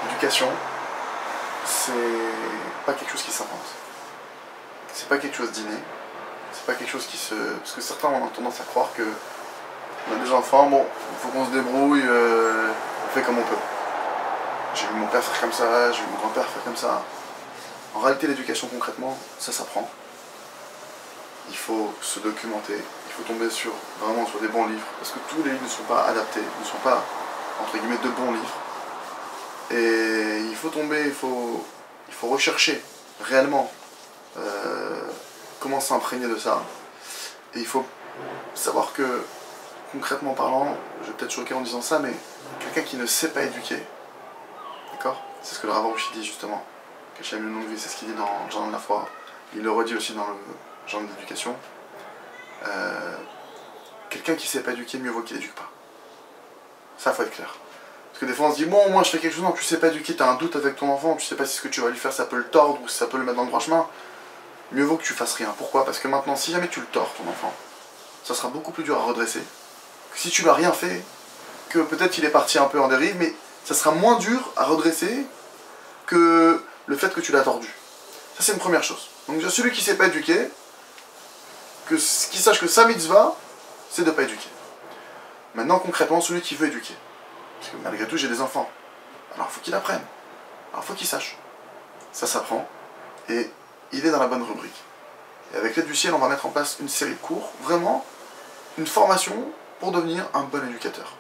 L'éducation, c'est pas quelque chose qui s'invente. C'est pas quelque chose d'inné. C'est pas quelque chose qui se... Parce que certains ont tendance à croire que on a des enfants, bon, il faut qu'on se débrouille, on fait comme on peut. J'ai vu mon père faire comme ça, j'ai vu mon grand-père faire comme ça. En réalité, l'éducation concrètement, ça s'apprend. Il faut se documenter, il faut tomber vraiment sur des bons livres, parce que tous les livres ne sont pas adaptés, ne sont pas, entre guillemets, de bons livres. Et il faut tomber, il faut rechercher réellement comment s'imprégner de ça. Et il faut savoir que, concrètement parlant, je vais peut-être choquer en disant ça, mais quelqu'un qui ne sait pas éduquer, d'accord? C'est ce que le Rav Arushi dit justement, Kachem le nom de vie, c'est ce qu'il dit dans le Jardin de la foi, il le redit aussi dans le Jardin de l'éducation. Quelqu'un qui ne sait pas éduquer, mieux vaut qu'il n'éduque pas. Ça, faut être clair. Parce que des fois on se dit, bon, moi je fais quelque chose, non, tu sais pas éduquer, tu as un doute avec ton enfant, tu sais pas si ce que tu vas lui faire, ça peut le tordre ou si ça peut le mettre dans le droit chemin. Mieux vaut que tu fasses rien. Pourquoi? Parce que maintenant, si jamais tu le tords, ton enfant, ça sera beaucoup plus dur à redresser que si tu l'as rien fait, que peut-être il est parti un peu en dérive, mais ça sera moins dur à redresser que le fait que tu l'as tordu. Ça, c'est une première chose. Donc déjà, celui qui ne sait pas éduquer, qu'il sache que sa mitzvah, c'est de ne pas éduquer. Maintenant, concrètement, celui qui veut éduquer. Parce que malgré tout, j'ai des enfants. Alors, il faut qu'il apprenne. Alors, il faut qu'il sache. Ça s'apprend. Et il est dans la bonne rubrique. Et avec l'aide du ciel, on va mettre en place une série de cours, vraiment, une formation pour devenir un bon éducateur.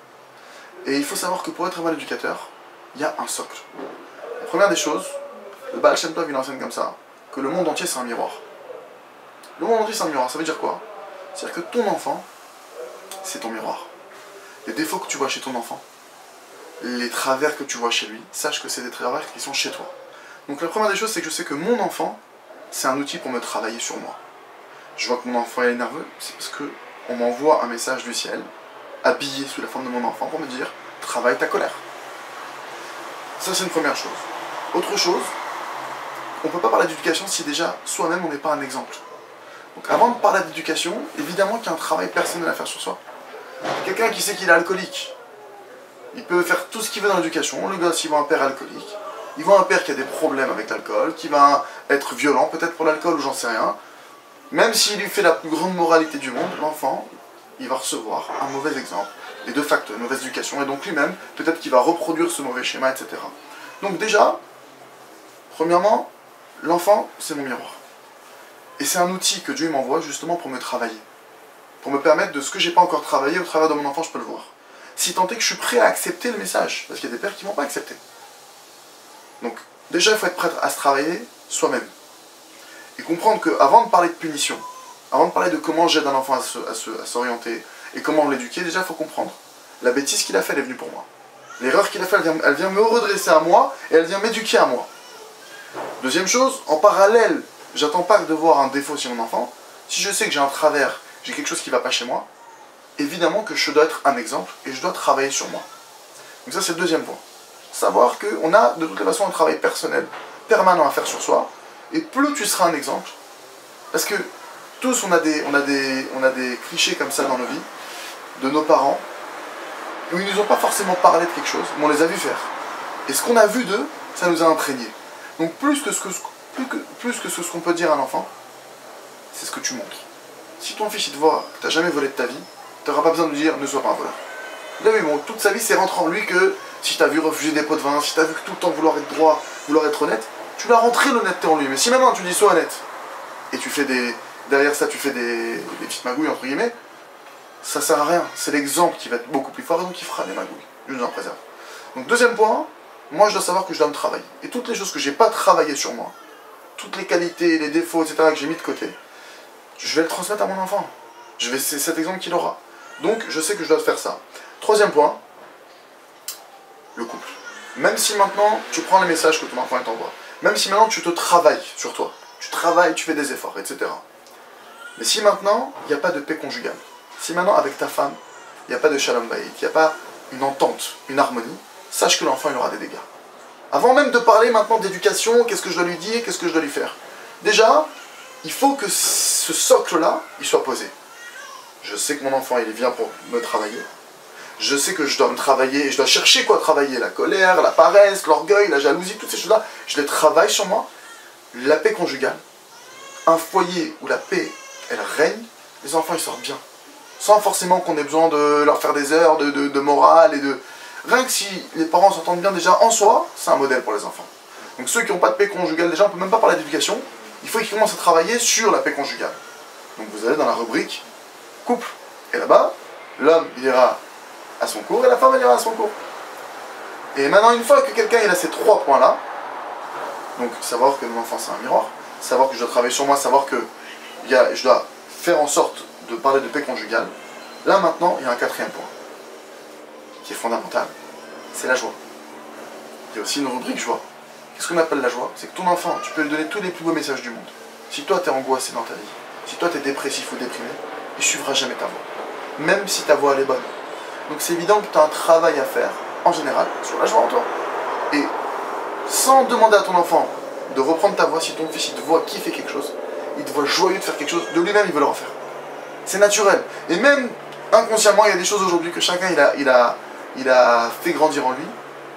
Et il faut savoir que pour être un bon éducateur, il y a un socle. La première des choses, le Baal Shem Tov, il enseigne comme ça, que le monde entier, c'est un miroir. Le monde entier, c'est un miroir. Ça veut dire quoi? C'est-à-dire que ton enfant, c'est ton miroir. Les défauts que tu vois chez ton enfant, les travers que tu vois chez lui, sache que c'est des travers qui sont chez toi. Donc la première des choses, c'est que je sais que mon enfant, c'est un outil pour me travailler sur moi. Je vois que mon enfant est nerveux, c'est parce qu'on m'envoie un message du ciel, habillé sous la forme de mon enfant, pour me dire « travaille ta colère ». Ça, c'est une première chose. Autre chose, on ne peut pas parler d'éducation si déjà soi-même on n'est pas un exemple. Donc avant de parler d'éducation, évidemment qu'il y a un travail personnel à faire sur soi. Quelqu'un qui sait qu'il est alcoolique, il peut faire tout ce qu'il veut dans l'éducation. Le gosse, il voit un père alcoolique, il voit un père qui a des problèmes avec l'alcool, qui va être violent peut-être pour l'alcool ou j'en sais rien. Même s'il lui fait la plus grande moralité du monde, l'enfant, il va recevoir un mauvais exemple, et de facto, une mauvaise éducation, et donc lui-même, peut-être qu'il va reproduire ce mauvais schéma, etc. Donc déjà, premièrement, l'enfant, c'est mon miroir. Et c'est un outil que Dieu m'envoie justement pour me travailler. Pour me permettre de ce que j'ai pas encore travaillé au travers de mon enfant, je peux le voir. Si tant est que je suis prêt à accepter le message, parce qu'il y a des pères qui ne vont pas accepter. Donc, déjà, il faut être prêt à se travailler soi-même. Et comprendre qu'avant de parler de punition, avant de parler de comment j'aide un enfant à s'orienter et comment l'éduquer, déjà, il faut comprendre. La bêtise qu'il a fait, elle est venue pour moi. L'erreur qu'il a fait, elle vient me redresser à moi et elle vient m'éduquer à moi. Deuxième chose, en parallèle, j'attends pas de voir un défaut chez mon enfant. Si je sais que j'ai un travers, j'ai quelque chose qui ne va pas chez moi, évidemment que je dois être un exemple et je dois travailler sur moi. Donc ça, c'est le deuxième point. Savoir qu'on a de toutes les façons un travail personnel, permanent à faire sur soi, et plus tu seras un exemple, parce que tous on a des clichés comme ça dans nos vies, de nos parents, où ils ne nous ont pas forcément parlé de quelque chose, mais on les a vus faire. Et ce qu'on a vu d'eux, ça nous a imprégné. Donc plus que ce qu'on peut dire à un enfant, c'est ce que tu montres. Si ton fils il te voit que tu n'as jamais volé de ta vie, tu n'auras pas besoin de lui dire ne sois pas un voleur. Là oui, bon, toute sa vie c'est rentré en lui que si tu as vu refuser des pots de vin, si tu as vu que tout le temps vouloir être droit, vouloir être honnête, tu l'as rentré l'honnêteté en lui. Mais si maintenant tu dis sois honnête, et tu fais derrière ça tu fais des petites magouilles entre guillemets, ça sert à rien. C'est l'exemple qui va être beaucoup plus fort et donc il fera des magouilles. Dieu nous en préserve. Donc deuxième point, moi je dois savoir que je dois me travailler. Et toutes les choses que j'ai pas travaillé sur moi, toutes les qualités, les défauts, etc. que j'ai mis de côté, je vais le transmettre à mon enfant. C'est cet exemple qu'il aura. Donc je sais que je dois faire ça. Troisième point, le couple. Même si maintenant tu prends les messages que ton enfant t'envoie, même si maintenant tu te travailles sur toi, tu travailles, tu fais des efforts, etc. Mais si maintenant il n'y a pas de paix conjugale, si maintenant avec ta femme il n'y a pas de shalom bayit, il n'y a pas une entente, une harmonie, sache que l'enfant il aura des dégâts. Avant même de parler maintenant d'éducation, qu'est-ce que je dois lui dire, qu'est-ce que je dois lui faire. Déjà, il faut que ce socle-là, il soit posé. Je sais que mon enfant, il vient pour me travailler. je sais que je dois me travailler, je dois chercher quoi travailler, la colère, la paresse, l'orgueil, la jalousie, toutes ces choses-là, je les travaille sur moi. La paix conjugale, un foyer où la paix, elle règne, les enfants ils sortent bien. Sans forcément qu'on ait besoin de leur faire des heures de morale et de... Rien que si les parents s'entendent bien déjà en soi, c'est un modèle pour les enfants. Donc ceux qui n'ont pas de paix conjugale, déjà on ne peut même pas parler d'éducation, il faut qu'ils commencent à travailler sur la paix conjugale. Donc vous allez dans la rubrique couple. Et là-bas, l'homme il ira à son cours et la femme elle ira à son cours. Et maintenant une fois que quelqu'un il a ces 3 points-là, donc savoir que mon enfant c'est un miroir, savoir que je dois travailler sur moi, savoir que je dois faire en sorte de parler de paix conjugale, là maintenant il y a un 4e point, qui est fondamental, c'est la joie. Il y a aussi une rubrique joie. Qu'est-ce qu'on appelle la joie? C'est que ton enfant, tu peux lui donner tous les plus beaux messages du monde. Si toi tu es angoissé dans ta vie, si toi tu es dépressif ou déprimé, il ne suivra jamais ta voix. Même si ta voix elle est bonne. Donc c'est évident que tu as un travail à faire, en général, sur la joie en toi. Et sans demander à ton enfant de reprendre ta voix, si ton fils il te voit kiffer quelque chose, il te voit joyeux de faire quelque chose, de lui-même il veut le refaire. C'est naturel. Et même inconsciemment, il y a des choses aujourd'hui que chacun il a fait grandir en lui,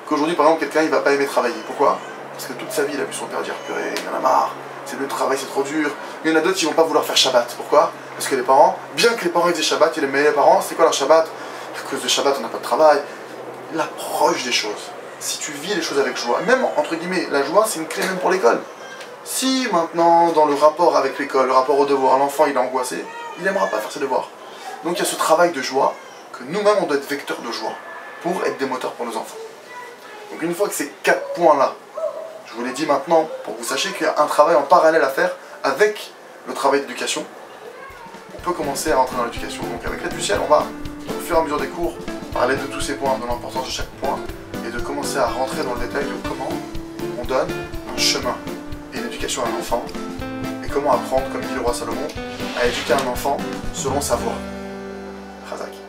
qu'aujourd'hui par exemple quelqu'un il va pas aimer travailler. Pourquoi? Parce que toute sa vie il a vu son père dire purée, il en a marre, c'est le travail, c'est trop dur. Mais il y en a d'autres qui vont pas vouloir faire Shabbat. Pourquoi? Parce que les parents, bien que les parents ils faisaient Shabbat, ils aimaient les parents, c'est quoi leur Shabbat? À cause de Shabbat on n'a pas de travail. L'approche des choses. Si tu vis les choses avec joie, même entre guillemets, la joie c'est une clé même pour l'école. Si maintenant dans le rapport avec l'école, le rapport au devoir, l'enfant il est angoissé, il n'aimera pas faire ses devoirs. Donc il y a ce travail de joie, que nous-mêmes on doit être vecteurs de joie, pour être des moteurs pour nos enfants. Donc une fois que ces 4 points-là, je vous l'ai dit maintenant, pour que vous sachiez qu'il y a un travail en parallèle à faire avec le travail d'éducation, on peut commencer à rentrer dans l'éducation. Donc avec l'aide du ciel, on va, au fur et à mesure des cours, parler de tous ces points, de l'importance de chaque point, et de commencer à rentrer dans le détail de comment on donne un chemin et une éducation à un enfant, et comment apprendre, comme dit le roi Salomon, à éduquer un enfant selon sa voie. Chazak.